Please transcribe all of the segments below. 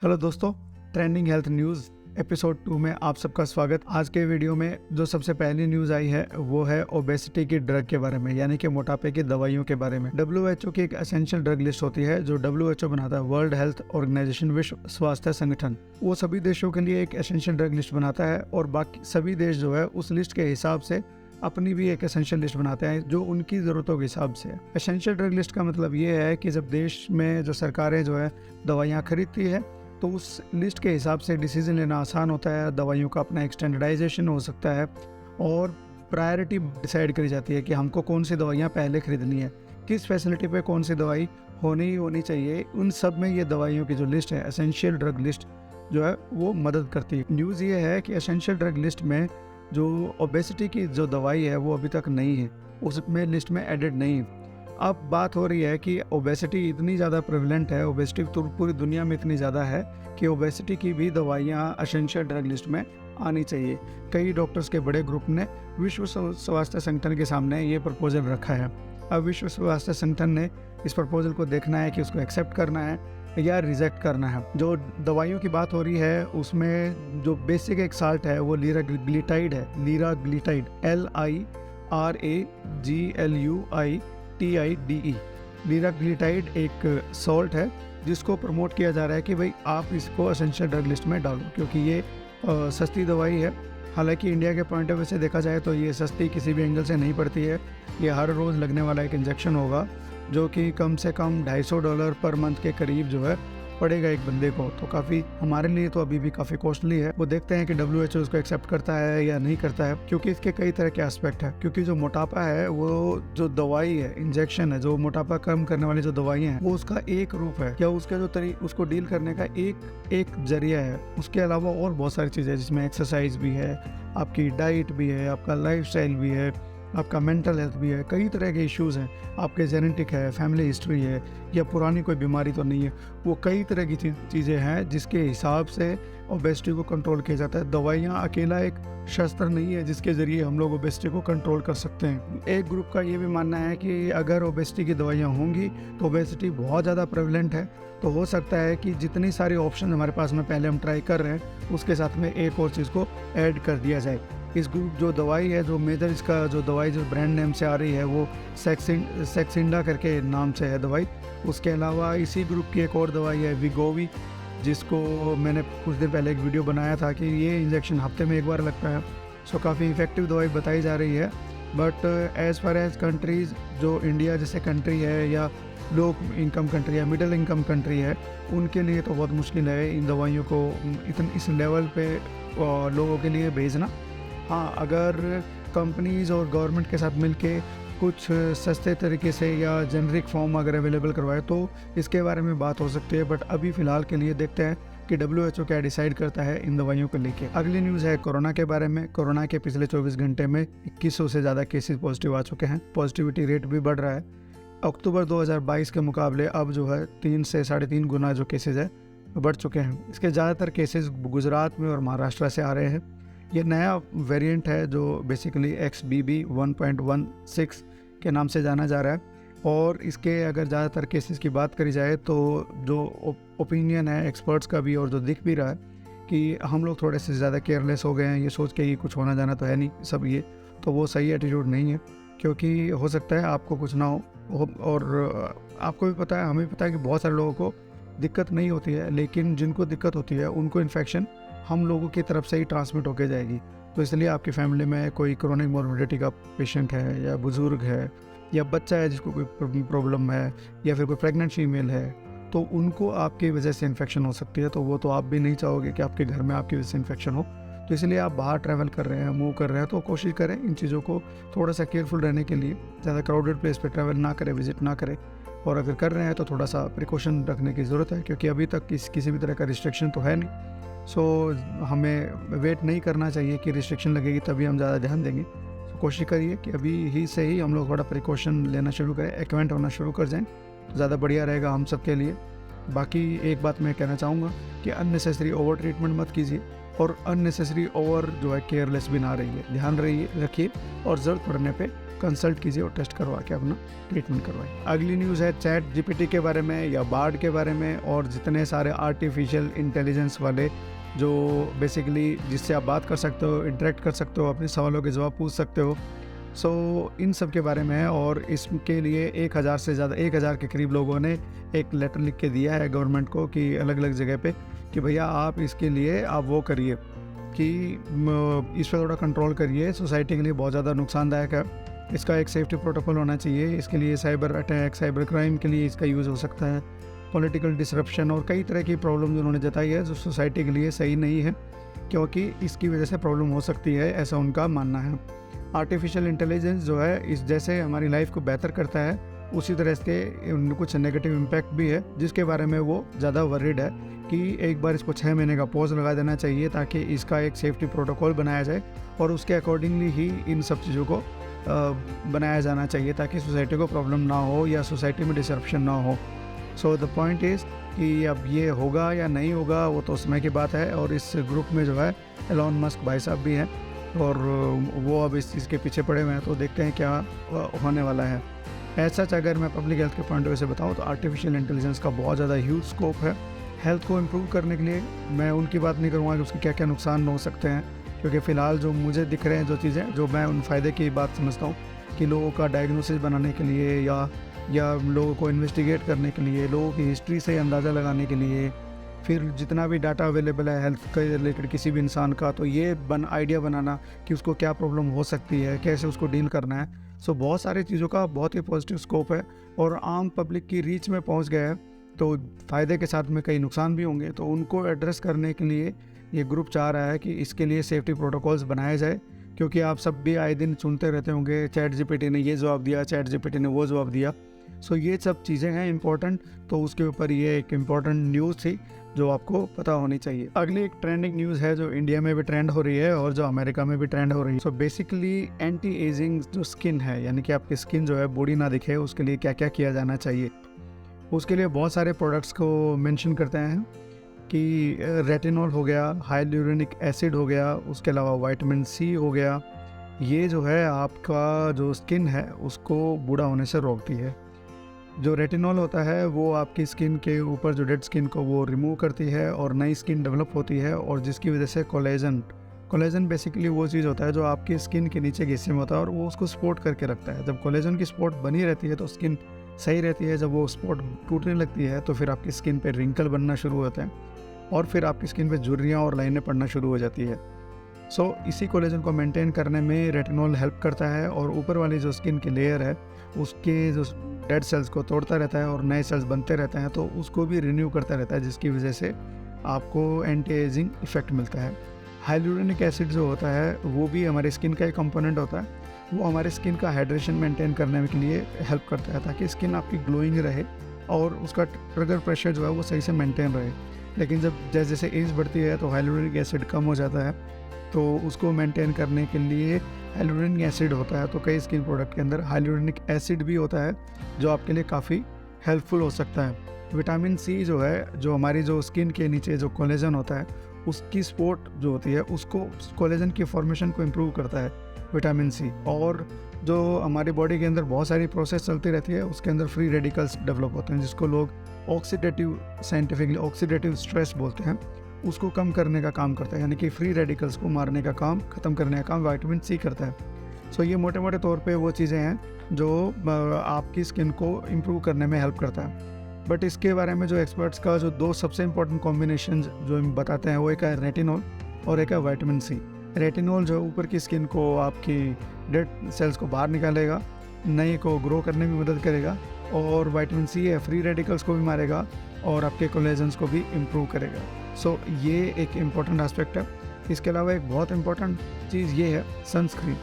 Hello दोस्तों, trending health news episode 2 में आप सबका स्वागत। आज के वीडियो में जो सबसे पहली न्यूज़ आई है वो है ओबेसिटी की ड्रग के बारे में, यानी कि मोटापे की दवाइयों के बारे में। WHO की एक एसेंशियल ड्रग लिस्ट होती है जो WHO बनाता है, वर्ल्ड हेल्थ ऑर्गेनाइजेशन, विश्व स्वास्थ्य संगठन। वो सभी देशों के लिए एक एसेंशियल ड्रग लिस्ट बनाता है और बाकी सभी देश जो है उस लिस्ट के हिसाब से अपनी भी एक एसेंशियल लिस्ट बनाते हैं जो उनकी ज़रूरतों के हिसाब से है। एसेंशियल ड्रग लिस्ट का मतलब ये है कि जब देश में जो सरकारें जो है दवाइयाँ खरीदती है तो उस लिस्ट के हिसाब से डिसीजन लेना आसान होता है, दवाइयों का अपना एक स्टैंडर्डाइजेशन हो सकता है और प्रायोरिटी डिसाइड करी जाती है कि हमको कौन सी दवाइयाँ पहले खरीदनी है, किस फैसिलिटी पे कौन सी दवाई होनी चाहिए। उन सब में ये दवाइयों की जो लिस्ट है, एसेंशियल ड्रग लिस्ट जो है वो मदद करती है। न्यूज़ ये है कि एसेंशियल ड्रग लिस्ट में जो ओबेसिटी की जो दवाई है वो अभी तक नहीं है, उसमें लिस्ट में एडेड नहीं है। अब बात हो रही है कि ओबेसिटी इतनी ज़्यादा प्रेवलेंट है, ओबेसिटी तो पूरी दुनिया में इतनी ज़्यादा है कि ओबेसिटी की भी दवाइयाँ एसेंशियल ड्रग लिस्ट में आनी चाहिए। कई डॉक्टर्स के बड़े ग्रुप ने विश्व स्वास्थ्य संगठन के सामने ये प्रपोजल रखा है। अब विश्व स्वास्थ्य संगठन ने इस प्रपोजल को देखना है कि उसको एक्सेप्ट करना है या रिजेक्ट करना है। जो दवाइयों की बात हो रही है उसमें जो बेसिक एक साल्ट है वो लीराग्लिटाइड है, लीराग्लिटाइड LIRAGLUITIDE। लीराग्लिटाइड एक सॉल्ट है जिसको प्रमोट किया जा रहा है कि भाई आप इसको एसेंशियल ड्रग लिस्ट में डालो, क्योंकि ये सस्ती दवाई है। हालांकि इंडिया के पॉइंट ऑफ व्यू से देखा जाए तो ये सस्ती किसी भी एंगल से नहीं पड़ती है। ये हर रोज़ लगने वाला एक इंजेक्शन होगा जो कि कम से कम $250 पर मंथ के करीब जो है पड़ेगा एक बंदे को, तो काफ़ी हमारे लिए तो अभी भी काफ़ी कॉस्टली है। वो देखते हैं कि WHO उसको एक्सेप्ट करता है या नहीं करता है, क्योंकि इसके कई तरह के एस्पेक्ट है। क्योंकि जो मोटापा है वो जो दवाई है, इंजेक्शन है, जो मोटापा कम करने वाली जो दवाइयाँ हैं वो उसका एक रूप है, क्या उसका जो उसको डील करने का एक जरिया है। उसके अलावा और बहुत सारी चीज़ें जिसमें एक्सरसाइज भी है, आपकी डाइट भी है, आपका लाइफस्टाइल भी है, आपका मेंटल हेल्थ भी है, कई तरह के इश्यूज़ हैं, आपके जेनेटिक है, फैमिली हिस्ट्री है या पुरानी कोई बीमारी तो नहीं है। वो कई तरह की चीज़ें हैं जिसके हिसाब से ओबेसिटी को कंट्रोल किया जाता है। दवाइयाँ अकेला एक शस्त्र नहीं है जिसके ज़रिए हम लोग ओबेसिटी को कंट्रोल कर सकते हैं। एक ग्रुप का ये भी मानना है कि अगर ओबेसिटी की दवाइयाँ होंगी तो ओबेसिटी बहुत ज़्यादा प्रेवलेंट है, तो हो सकता है कि जितनी सारी ऑप्शन हमारे पास में पहले हम ट्राई कर रहे हैं उसके साथ में एक और चीज़ को ऐड कर दिया जाए। इस ग्रुप जो दवाई है, जो मेजर इसका जो दवाई जो ब्रांड नेम से आ रही है वो सेक्सिंडा करके नाम से है दवाई। उसके अलावा इसी ग्रुप की एक और दवाई है विगोवी, जिसको मैंने कुछ दिन पहले एक वीडियो बनाया था कि ये इंजेक्शन हफ्ते में एक बार लगता है। सो काफ़ी इफ़ेक्टिव दवाई बताई जा रही है। But as far as countries जो इंडिया जैसे कंट्री है या लो इनकम कंट्री है, मिडिल इनकम कंट्री है, उनके लिए तो बहुत मुश्किल है इन दवाइयों को इस लेवल पे लोगों के लिए भेजना। हाँ, अगर कंपनीज़ और गवर्नमेंट के साथ मिलके कुछ सस्ते तरीके से या जेनरिक फॉर्म अगर अवेलेबल करवाए तो इसके बारे में बात हो सकती है। बट अभी फ़िलहाल के लिए देखते हैं कि WHO क्या डिसाइड करता है इन दवाइयों को लेके। अगली न्यूज़ है कोरोना के बारे में। कोरोना के पिछले 24 घंटे में 2100 से ज़्यादा केसेस पॉजिटिव आ चुके हैं। पॉजिटिविटी रेट भी बढ़ रहा है। अक्टूबर 2022 के मुकाबले अब जो है 3 से 3.5 गुना जो केसेस है बढ़ चुके हैं। इसके ज़्यादातर केसेस गुजरात में और महाराष्ट्र से आ रहे हैं। ये नया वेरिएंट है जो बेसिकली XBB.1.16 के नाम से जाना जा रहा है। और इसके अगर ज़्यादातर केसेस की बात करी जाए तो जो ओपिनियन है एक्सपर्ट्स का भी और जो दिख भी रहा है कि हम लोग थोड़े से ज़्यादा केयरलेस हो गए हैं, ये सोच के कि कुछ होना जाना तो है नहीं सब ये, तो वो सही एटीट्यूड नहीं है। क्योंकि हो सकता है आपको कुछ ना हो और आपको भी पता है, हमें भी पता है कि बहुत सारे लोगों को दिक्कत नहीं होती है, लेकिन जिनको दिक्कत होती है उनको इन्फेक्शन हम लोगों की तरफ से ही ट्रांसमिट होके जाएगी। तो इसलिए आपकी फैमिली में कोई क्रोनिक मॉर्बिडिटी का पेशेंट है या बुज़ुर्ग है या बच्चा है जिसको कोई प्रॉब्लम है या फिर कोई प्रेग्नेंट फीमेल है, तो उनको आपकी वजह से इन्फेक्शन हो सकती है। तो वो तो आप भी नहीं चाहोगे कि आपके घर में आपकी वजह से इन्फेक्शन हो। तो इसलिए आप बाहर ट्रैवल कर रहे हैं, मूव कर रहे हैं, तो कोशिश करें इन चीज़ों को थोड़ा सा केयरफुल रहने के लिए। ज़्यादा क्राउडेड प्लेस पे ट्रैवल ना करें, विजिट ना करें, और अगर कर रहे हैं तो थोड़ा सा प्रिकॉशन रखने की ज़रूरत है, क्योंकि अभी तक किसी भी तरह का रिस्ट्रिक्शन तो है नहीं। सो हमें वेट नहीं करना चाहिए कि रिस्ट्रिक्शन लगेगी तभी हम ज़्यादा ध्यान देंगे। सो कोशिश करिए कि अभी ही से ही हम लोग थोड़ा प्रिकॉशन लेना शुरू करें, एक्वेंट होना शुरू कर जाएँ, तो ज़्यादा बढ़िया रहेगा हम सब के लिए। बाकी एक बात मैं कहना चाहूँगा कि अननेसेसरी ओवर ट्रीटमेंट मत कीजिए और अननेसेसरी ओवर जो है केयरलेस भी ना रहिए। ध्यान रखिए और ज़रूरत पड़ने पे कंसल्ट कीजिए और टेस्ट करवा के अपना ट्रीटमेंट करवाइए। अगली न्यूज़ है चैट जीपीटी के बारे में या बार्ड के बारे में, और जितने सारे आर्टिफिशियल इंटेलिजेंस वाले जो बेसिकली जिससे आप बात कर सकते हो, इंटरेक्ट कर सकते हो, अपने सवालों के जवाब पूछ सकते हो। इन सब के बारे में है, और इसके लिए 1000 से ज़्यादा 1000 के करीब लोगों ने एक लेटर लिख के दिया है गवर्नमेंट को कि अलग अलग जगह पे कि भैया आप इसके लिए आप वो करिए कि इस पर थोड़ा कंट्रोल करिए, सोसाइटी के लिए बहुत ज़्यादा नुकसानदायक है। इसका एक सेफ्टी प्रोटोकॉल होना चाहिए, इसके लिए साइबर अटैक, साइबर क्राइम के लिए इसका यूज़ हो सकता है, पॉलिटिकल डिसरप्शन और कई तरह की प्रॉब्लम उन्होंने जताई है जो सोसाइटी के लिए सही नहीं है, क्योंकि इसकी वजह से प्रॉब्लम हो सकती है, ऐसा उनका मानना है। आर्टिफिशियल इंटेलिजेंस जो है इस जैसे हमारी लाइफ को बेहतर करता है, उसी तरह इसके कुछ नेगेटिव इम्पैक्ट भी है, जिसके बारे में वो ज़्यादा वरीड है कि एक बार इसको 6 महीने का पॉज लगा देना चाहिए ताकि इसका एक सेफ्टी प्रोटोकॉल बनाया जाए और उसके अकॉर्डिंगली ही इन सब चीज़ों को बनाया जाना चाहिए ताकि सोसाइटी को प्रॉब्लम ना हो या सोसाइटी में डिसरप्शन ना हो। सो द पॉइंट इज़ कि अब ये होगा या नहीं होगा वो तो समय की बात है, और इस ग्रुप में जो है एलोन मस्क भाई साहब भी हैं और वो अब इस चीज़ के पीछे पड़े हुए हैं, तो देखते हैं क्या होने वाला है। ऐसा अगर मैं पब्लिक हेल्थ के पॉइंट ऑफ व्यू से बताऊँ तो आर्टिफिशियल इंटेलिजेंस का बहुत ज़्यादा ह्यूज स्कोप है हेल्थ को इम्प्रूव करने के लिए। मैं उनकी बात नहीं करूँगा कि उसके क्या क्या नुकसान हो सकते हैं, क्योंकि फ़िलहाल जो मुझे दिख रहे हैं जो चीज़ें जो मैं उन फ़ायदे की बात समझता हूँ कि लोगों का डायग्नोसिस बनाने के लिए या लोगों को इन्वेस्टिगेट करने के लिए, लोगों की हिस्ट्री से अंदाज़ा लगाने के लिए, फिर जितना भी डाटा अवेलेबल है हेल्थ के रिलेटेड किसी भी इंसान का, तो ये आइडिया बनाना कि उसको क्या प्रॉब्लम हो सकती है, कैसे उसको डील करना है। बहुत सारी चीज़ों का बहुत ही पॉजिटिव स्कोप है और आम पब्लिक की रीच में पहुंच गया है, तो फ़ायदे के साथ में कई नुकसान भी होंगे, तो उनको एड्रेस करने के लिए ये ग्रुप चाह रहा है कि इसके लिए सेफ्टी प्रोटोकॉल्स बनाए जाए। क्योंकि आप सब भी आए दिन सुनते रहते होंगे चैट जीपीटी ने ये जवाब दिया, चैट जीपीटी ने वो जवाब दिया। ये सब चीज़ें हैं इंपॉर्टेंट, तो उसके ऊपर ये एक इम्पॉर्टेंट न्यूज़ थी जो आपको पता होनी चाहिए। अगली एक ट्रेंडिंग न्यूज़ है जो इंडिया में भी ट्रेंड हो रही है और जो अमेरिका में भी ट्रेंड हो रही है। बेसिकली एंटी एजिंग जो स्किन है, यानी कि आपकी स्किन जो है बूढ़ी ना दिखे, उसके लिए क्या क्या किया जाना चाहिए। उसके लिए बहुत सारे प्रोडक्ट्स को मेंशन करते हैं कि रेटिनॉल हो गया, हाइलुरोनिक एसिड हो गया, उसके अलावा विटामिन सी हो गया। ये जो है आपका जो स्किन है उसको बूढ़ा होने से रोकती है। जो रेटिनॉल होता है वो आपकी स्किन के ऊपर जो डेड स्किन को वो रिमूव करती है और नई स्किन डेवलप होती है, और जिसकी वजह से कोलेजन बेसिकली वो चीज़ होता है जो आपकी स्किन के नीचे के हिस्से में होता है और वो उसको सपोर्ट करके रखता है। जब कोलेजन की सपोर्ट बनी रहती है तो स्किन सही रहती है। जब वो सपोर्ट टूटने लगती है तो फिर आपकी स्किन पे रिंकल बनना शुरू होते हैं और फिर आपकी स्किन पे झुर्रियाँ और लाइनें पड़ना शुरू हो जाती है। इसी कोलेजन को मेंटेन करने में रेटिनॉल हेल्प करता है और ऊपर वाली जो स्किन की लेयर है उसके जो डेड सेल्स को तोड़ता रहता है और नए सेल्स बनते रहते हैं, तो उसको भी रिन्यू करता रहता है, जिसकी वजह से आपको एंटी एजिंग इफेक्ट मिलता है। हाइलुरोनिक एसिड जो होता है वो भी हमारी स्किन का एक कंपोनेंट होता है। वो हमारे स्किन का हाइड्रेशन मेंटेन करने के लिए हेल्प करता है ताकि स्किन आपकी ग्लोइंग रहे और उसका ट्रिगर प्रेशर जो है वो सही से मेंटेन रहे। लेकिन जैसे जैसे एज बढ़ती है तो हाइलुरोनिक एसिड कम हो जाता है, तो उसको मेंटेन करने के लिए हाइलुरोनिक एसिड होता है। तो कई स्किन प्रोडक्ट के अंदर हाइलुरोनिक एसिड भी होता है जो आपके लिए काफ़ी हेल्पफुल हो सकता है। विटामिन सी जो है, जो हमारी जो स्किन के नीचे जो कोलेजन होता है उसकी सपोर्ट जो होती है उसको, कोलेजन की फॉर्मेशन को इम्प्रूव करता है विटामिन सी। और जो हमारी बॉडी के अंदर बहुत सारी प्रोसेस चलती रहती है उसके अंदर फ्री रेडिकल्स डेवलप होते हैं जिसको लोग साइंटिफिकली ऑक्सीडेटिव स्ट्रेस बोलते हैं, उसको कम करने का काम करता है। यानी कि फ्री रेडिकल्स को मारने का काम, ख़त्म करने का काम विटामिन सी करता है। ये मोटे मोटे तौर पे वो चीज़ें हैं जो आपकी स्किन को इम्प्रूव करने में हेल्प करता है। बट इसके बारे में जो एक्सपर्ट्स का जो दो सबसे इम्पोर्टेंट कॉम्बिनेशन जो बताते हैं वो एक है रेटिनॉल और एक है विटामिन सी। रेटिनॉल जो ऊपर की स्किन को आपकी डेड सेल्स को बाहर निकालेगा, नए को ग्रो करने में मदद करेगा, और विटामिन सी है फ्री रेडिकल्स को भी मारेगा और आपके कोलेजन्स को भी इम्प्रूव करेगा। ये एक इम्पॉर्टेंट एस्पेक्ट है। इसके अलावा एक बहुत इम्पॉर्टेंट चीज़ ये है सनस्क्रीन।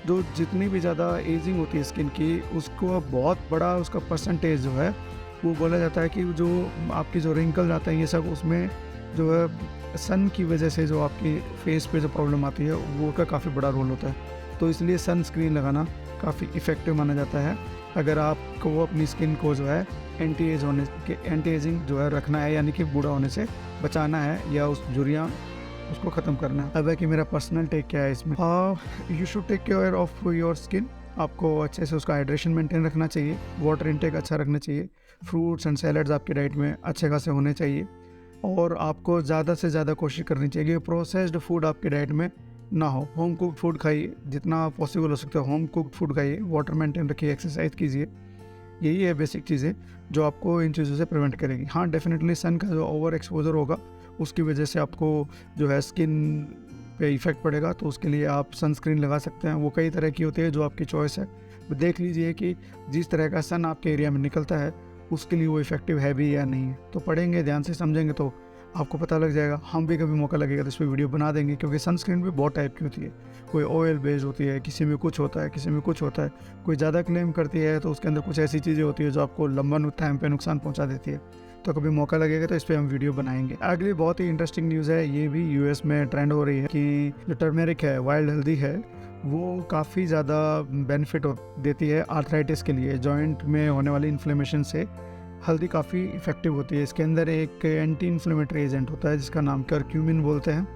जो जितनी भी ज़्यादा एजिंग होती है स्किन की, उसको बहुत बड़ा उसका परसेंटेज जो है वो बोला जाता है कि जो आपकी जो रिंकल्स आते हैं ये सब, उसमें जो है सन की वजह से जो आपकी फेस पे जो प्रॉब्लम आती है वो का काफ़ी बड़ा रोल होता है। तो इसलिए सनस्क्रीन लगाना काफ़ी इफ़ेक्टिव माना जाता है अगर आपको अपनी स्किन को जो है एंटी एजिंग जो है रखना है, यानी कि बूढ़ा होने से बचाना है या उस झुर्रियाँ उसको ख़त्म करना है। अब है कि मेरा पर्सनल टेक क्या है इसमें। You should take care of your skin आपको अच्छे से उसका हाइड्रेशन मेंटेन रखना चाहिए, वाटर इनटेक अच्छा रखना चाहिए, फ्रूट्स एंड सैलड्स आपकी डाइट में अच्छे खासे होने चाहिए, और आपको ज़्यादा से ज़्यादा कोशिश करनी चाहिए कि प्रोसेस्ड फूड आपकी डाइट में ना हो। होम कुक्ड फूड खाइए, जितना पॉसिबल हो सकता है होम कुक्ड फूड खाइए, वाटर मेंटेन रखिए, एक्सरसाइज कीजिए। यही है बेसिक चीज़ें जो आपको इन चीज़ों से प्रिवेंट करेगी। हाँ, डेफिनेटली सन का जो ओवर एक्सपोजर होगा उसकी वजह से आपको जो है स्किन पे इफ़ेक्ट पड़ेगा, तो उसके लिए आप सनस्क्रीन लगा सकते हैं। वो कई तरह की होती है, जो आपकी चॉइस है। देख लीजिए कि जिस तरह का सन आपके एरिया में निकलता है उसके लिए वो इफ़ेक्टिव है भी या नहीं है। तो पढ़ेंगे, ध्यान से समझेंगे तो आपको पता लग जाएगा। हम भी कभी मौका लगेगा तो इस पर वीडियो बना देंगे, क्योंकि सनस्क्रीन भी बहुत टाइप की होती है। कोई ऑयल बेस्ड होती है, किसी में कुछ होता है, किसी में कुछ होता है। कोई ज़्यादा क्लेम करती है तो उसके अंदर कुछ ऐसी चीज़ें होती है जो आपको लंबा टाइम पे नुकसान पहुंचा देती है। तो कभी मौका लगेगा तो इस पर हम वीडियो बनाएंगे। अगली बहुत ही इंटरेस्टिंग न्यूज़ है, ये भी यूएस में ट्रेंड हो रही है कि जो टर्मेरिक है, वाइल्ड हल्दी है, वो काफ़ी ज़्यादा बेनिफिट देती है आर्थराइटिस के लिए। जॉइंट में होने वाली इन्फ्लेमेशन से हल्दी काफ़ी इफ़ेक्टिव होती है। इसके अंदर एक एंटी इन्फ्लेमेटरी एजेंट होता है जिसका नाम करक्यूमिन बोलते हैं,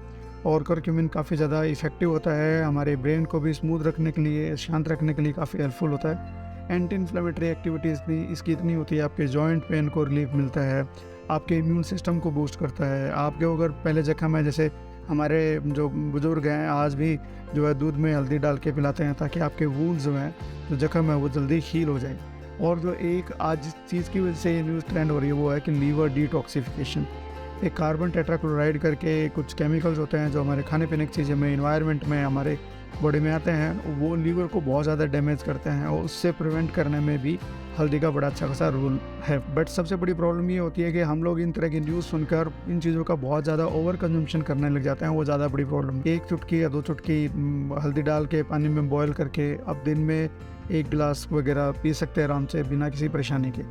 और करक्यूमिन काफ़ी ज़्यादा इफ़ेक्टिव होता है। हमारे ब्रेन को भी स्मूथ रखने के लिए, शांत रखने के लिए काफ़ी हेल्पफुल होता है। एंटी इन्फ्लेमेटरी एक्टिविटीज़ इसकी इतनी होती है, आपके जॉइंट पेन को रिलीफ मिलता है, आपके इम्यून सिस्टम को बूस्ट करता है। आपके अगर पहले जख्म है, जैसे हमारे जो बुज़ुर्ग हैं आज भी जो है दूध में हल्दी डाल के पिलाते हैं ताकि आपके वूंड्स जो हैं, जो जख्म है, वो जल्दी हील हो जाए। और जो एक आज जिस चीज़ की वजह से ये न्यूज़ ट्रेंड हो रही है वो है कि लीवर डिटॉक्सिफिकेशन। एक कार्बन टेट्राक्लोराइड करके कुछ केमिकल्स होते हैं जो हमारे खाने पीने की चीज़ें में, इन्वायरमेंट में, हमारे बॉडी में आते हैं, वो लीवर को बहुत ज़्यादा डैमेज करते हैं, और उससे प्रिवेंट करने में भी हल्दी का बड़ा अच्छा खासा रोल है। बट सबसे बड़ी प्रॉब्लम ये होती है कि हम लोग इन तरह की न्यूज़ सुनकर इन चीज़ों का बहुत ज़्यादा ओवर कंजम्पशन करने लग जाते हैं। वो ज़्यादा बड़ी प्रॉब्लम। 1 चुटकी या 2 चुटकी हल्दी डाल के पानी में बॉयल करके अब दिन में 1 गिलास वगैरह पी सकते हैं आराम से, बिना किसी परेशानी के।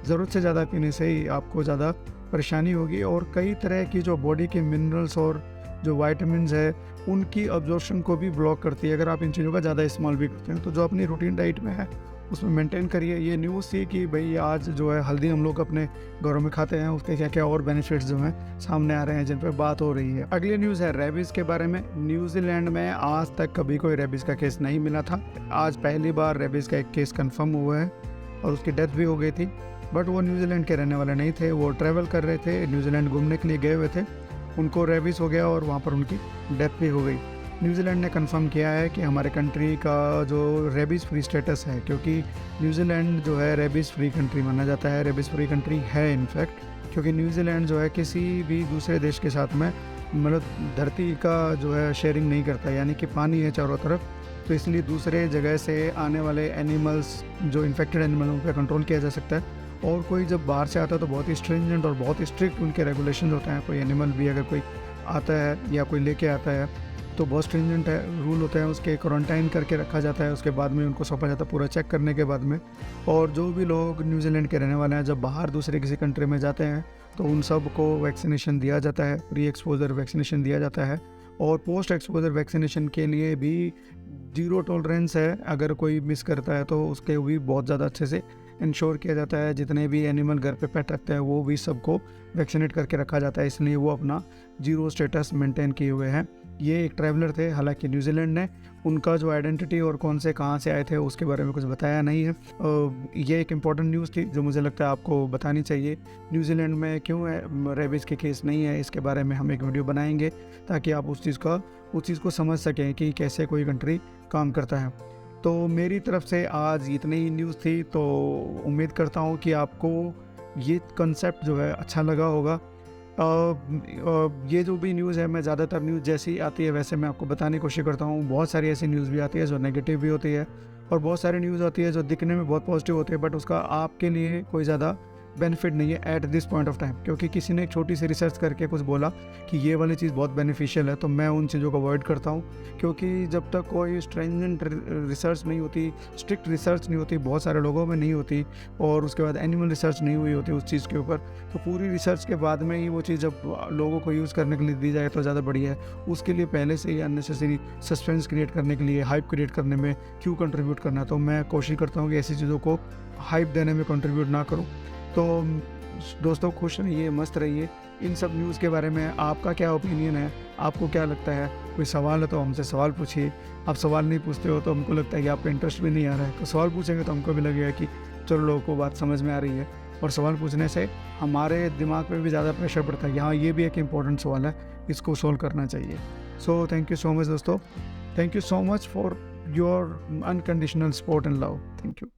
ज़रूरत से ज़्यादा पीने से ही आपको ज़्यादा परेशानी होगी, और कई तरह की जो बॉडी के मिनरल्स और जो वाइटामिन है उनकी अब्जॉर्प्शन को भी ब्लॉक करती है अगर आप इन चीज़ों का ज़्यादा इस्तेमाल भी करते हैं। तो जो अपनी रूटीन डाइट में है उसमें मेंटेन करिए। ये न्यूज़ थी कि भाई आज जो है हल्दी हम लोग अपने घरों में खाते हैं, उसके क्या क्या और बेनिफिट्स जो हैं सामने आ रहे हैं जिन पर बात हो रही है। अगली न्यूज़ है रेबीज़ के बारे में। न्यूजीलैंड में आज तक कभी कोई रेबीज़ का केस नहीं मिला था। आज पहली बार रेबीज़ का एक केस कन्फर्म हुआ है और उसकी डेथ भी हो गई थी। बट वो न्यूजीलैंड के रहने वाले नहीं थे, वो ट्रैवल कर रहे थे, न्यूजीलैंड घूमने के लिए गए हुए थे, उनको रेबीज़ हो गया और वहाँ पर उनकी डेथ भी हो गई। न्यूजीलैंड ने कंफर्म किया है कि हमारे कंट्री का जो रेबीज़ फ्री स्टेटस है, क्योंकि न्यूजीलैंड जो है रेबीज़ फ्री कंट्री माना जाता है, रेबीज़ फ्री कंट्री है इनफैक्ट, क्योंकि न्यूजीलैंड जो है किसी भी दूसरे देश के साथ में मतलब धरती का जो है शेयरिंग नहीं करता, यानी कि पानी है चारों तरफ, तो इसलिए दूसरे जगह से आने वाले एनिमल्स, जो इन्फेक्टेड एनिमल, उन पर कंट्रोल किया जा सकता है। और कोई जब बाहर से आता है तो बहुत ही स्ट्रिंजेंट और बहुत स्ट्रिक्ट उनके रेगुलेशन होते हैं। कोई एनिमल भी अगर कोई आता है या कोई लेके आता है तो बहुत स्ट्रिंजेंट है रूल होते हैं, उसके क्वारंटाइन करके रखा जाता है, उसके बाद में उनको सौंपा जाता है पूरा चेक करने के बाद में। और जो भी लोग न्यूजीलैंड के रहने वाले हैं जब बाहर दूसरे किसी कंट्री में जाते हैं तो उन सब को वैक्सीनेशन दिया जाता है, प्री एक्सपोजर वैक्सीनेशन दिया जाता है, और पोस्ट एक्सपोजर वैक्सीनेशन के लिए भी 0 टॉलरेंस है। अगर कोई मिस करता है तो उसके भी बहुत ज़्यादा अच्छे से इंश्योर किया जाता है। जितने भी एनिमल घर पे पेट रखते हैं वो भी सबको वैक्सीनेट करके रखा जाता है, इसलिए वो अपना 0 स्टेटस मेंटेन किए हुए हैं। ये एक ट्रैवलर थे, हालांकि न्यूजीलैंड ने उनका जो आइडेंटिटी और कौन से कहाँ से आए थे उसके बारे में कुछ बताया नहीं है। ये एक इम्पॉर्टेंट न्यूज़ थी जो मुझे लगता है आपको बतानी चाहिए। न्यूजीलैंड में क्यों है रेबीज़ के केस नहीं है, इसके बारे में हम एक वीडियो बनाएंगे ताकि आप उस चीज़ को समझ सकें कि कैसे कोई कंट्री काम करता है। तो मेरी तरफ से आज इतनी ही न्यूज़ थी, तो उम्मीद करता हूँ कि आपको ये कंसेप्ट जो है अच्छा लगा होगा। ये जो भी न्यूज़ है, मैं ज़्यादातर न्यूज़ जैसी आती है वैसे मैं आपको बताने की कोशिश करता हूँ। बहुत सारी ऐसी न्यूज़ भी आती है जो नेगेटिव भी होती है, और बहुत सारी न्यूज़ आती है जो दिखने में बहुत पॉजिटिव होती है, बट उसका आपके लिए कोई ज़्यादा बेनिफिट नहीं है at this point of time, क्योंकि किसी ने एक छोटी सी रिसर्च करके कुछ बोला कि ये वाली चीज़ बहुत बेनिफिशियल है, तो मैं उन चीज़ों को अवॉइड करता हूँ। क्योंकि जब तक कोई स्ट्रिंजेंट रिसर्च नहीं होती, स्ट्रिक्ट रिसर्च नहीं होती, बहुत सारे लोगों में नहीं होती, और उसके बाद एनिमल रिसर्च नहीं हुई होती उस चीज़ के ऊपर, तो पूरी रिसर्च के बाद में ही वो चीज़ जब लोगों को यूज़ करने के लिए दी जाए तो ज़्यादा बढ़िया है। उसके लिए पहले से ही अननेसेसरी सस्पेंस क्रिएट करने के लिए, हाइप क्रिएट करने में क्यों कंट्रीब्यूट करना। तो मैं कोशिश करता हूँ कि ऐसी चीज़ों को हाइप देने में कंट्रीब्यूट ना करूँ। तो दोस्तों खुश रहिए, मस्त रहिए। इन सब न्यूज़ के बारे में आपका क्या ओपिनियन है? आपको क्या लगता है? कोई सवाल है तो हमसे सवाल पूछिए। आप सवाल नहीं पूछते हो तो हमको लगता है कि आपका इंटरेस्ट भी नहीं आ रहा है। तो सवाल पूछेंगे तो हमको भी लगेगा कि चलो लोगों को बात समझ में आ रही है। और सवाल पूछने से हमारे दिमाग पे भी ज़्यादा प्रेशर पड़ता है कि हाँ, ये भी एक इम्पोर्टेंट सवाल है, इसको सॉल्व करना चाहिए। So thank you so much दोस्तों। Thank you so much for your unconditional support and love. Thank you.